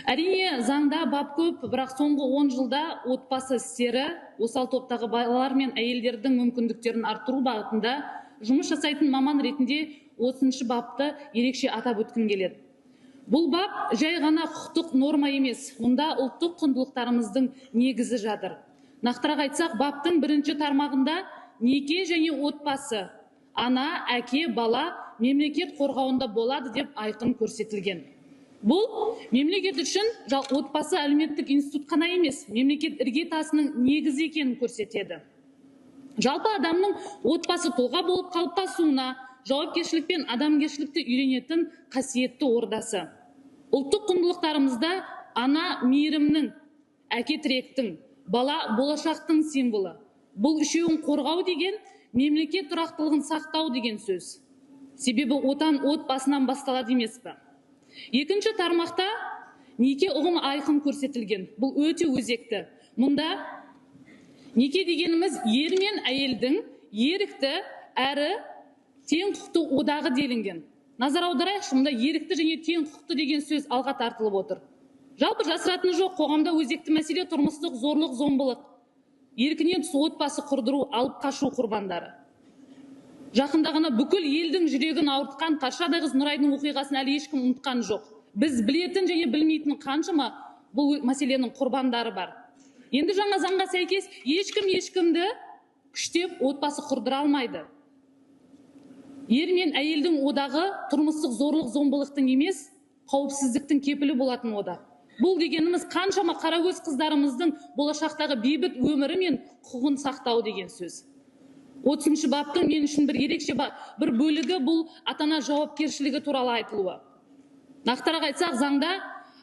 Әрине, заңда бап көп, бірақ соңғы 10 жылда отбасы істері осал топтағы балалар мен әйелдердің мүмкіндіктерін арттыру бағытында жұмыс жасайтын маман ретінде 30 бапты ерекше атап өткім келеді. Бұл бап жай ғана құқықтық норма емес, мұнда ұлттық құндылықтарымыздың негізі жатыр. Нақтырақ айтсақ, баптың 1 тармағында неке және отбасы, ана, әке, бала мемлекет қорғауында болады деп айқын көрсетілген. Бұл мемлекет үшін отбасы әлеуметтік институт қана емес, мемлекет іргетасының негізі екенін көрсетеді. Жалпы адамның отбасы тұлға болып қалыптасуына, жауапкершілік пен адамгершілікті үйренетін қасиетті ордасы. Ұлттық құндылықтарымызда ана мейірімнің, әке тіректің, бала болашақтың символы. Бұл үшеуін қорғау деген мемлекет тұрақтылығын сақтау деген сөз. Себебі отан отбасынан басталады емес пе? 2 тармақта неке ұғымы айқын көрсетілген. Бұл өте өзекті. Мұнда неке дегеніміз ер мен әйелдің ерікті әрі тең құқықты одағы делінген. Назар аударайықшы, мұнда ерікті және тең құқықты деген сөз алға тартылып отыр. Жалпы жасыратыны жоқ, қоғамда өзекті мәселе тұрмыстық зорлық, зомбылық, еркінен тыс отбасы құрдыру, алып қашу құрбандары. Жақында ғана бүкіл елдің жүрегін ауыртқан Қаршадай қыз Нұрайдың оқиғасын әлі ешкім ұмытқан жоқ. Біз білетін және білмейтін қаншама бұл мәселенің құрбандары бар. Енді жаңа заңға сәйкес ешкім ешкімді күштеп отбасы құрдыра алмайды. Ер мен әйелдің одағы тұрмыстық зорлық, зомбылықтың емес, қауіпсіздіктің кепілі болатын одақ. Бұл дегеніміз қаншама қарагөз қыздарымыздың болашақтағы бейбіт өмірі мен құқығын сақтау деген сөз. 30 баптың мен үшін бір ерекше бір бөлігі бұл ата-ана жауапкершілігі туралы айтылуы. Нақтырақ айтсақ, заңда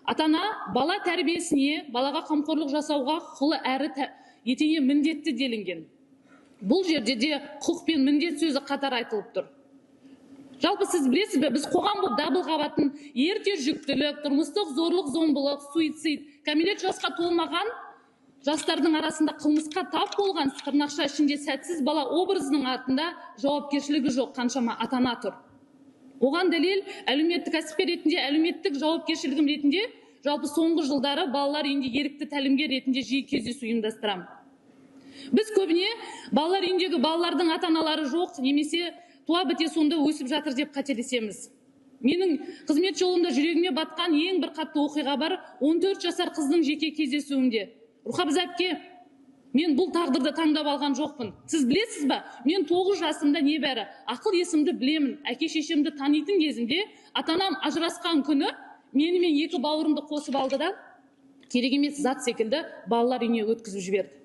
ата-ана бала тәрбиесіне, балаға қамқорлық жасауға құқылы әрі етене міндетті делінген. Бұл жерде де құқық пен міндет сөзі қатар айтылып тұр. Жалпы сіз білесіз бе, біз қоғам бұл дабыл қабатын ерте жүктілік, тұрмыстық зорлық, зомбылық, суицид, кәмелет жасқа толмаған жастардың арасында қылмысқа тап болған тырнақша ішінде сәтсіз бала образының артында жауапкершілігі жоқ қаншама ата-ана тұр. Оған дәлел әлеуметтік кәсіпкер ретінде, әлеуметтік жауапкершілігім ретінде, жалпы соңғы жылдары балалар үйінде ерікті тәлімгер ретінде жиі кездесу ұйымдастырамын. Біз көбіне балалар үйіндегі балалардың ата-аналары жоқ, немесе туа біте сонда өсіп жатыр деп қателесеміз. Менің қызмет жолында жүрегіме батқан ең бір қатты оқиға бар, 14 жасар қыздың жеке кездесуінде. Рухабыз әпке, мен бұл тағдырды таңдап алған жоқпын. Сіз білесіз бе, мен 9 жасымда небәрі ақыл есімді білемін, әке шешемді танитын кезімде, ата-анам ажырасқан күні менімен 2 бауырымды қосып алды да, керек емес зат секілді балалар үйіне өткізіп жіберді.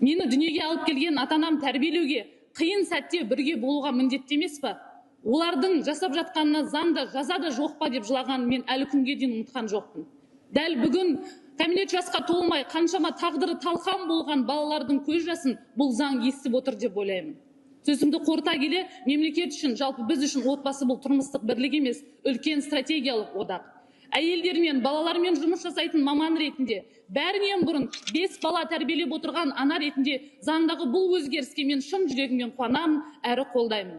Мені дүниеге алып келген ата-анам тәрбиелеуге, қиын сәтте бірге болуға міндетті емес пе? Олардың жасап жатқанына заңда, жазада жоқ па деп жылаған мен әлі күнге дейін ұмытқан жоқпын. Дәл бүгін кәмелет жасқа толмай қаншама тағдыры талқан болған балалардың көз жасын бұл заң естіп отыр деп ойлаймын. Сөзімді қорыта келе, мемлекет үшін, жалпы біз үшін отбасы бұл тұрмыстық бірлік емес, үлкен стратегиялық одақ. Әйелдер мен балалармен жұмыс жасайтын маман ретінде, бәрінен бұрын 5 бала тәрбиелеп отырған ана ретінде заңдағы бұл өзгеріске мен шын жүрегіммен қуанамын әрі қолдаймын.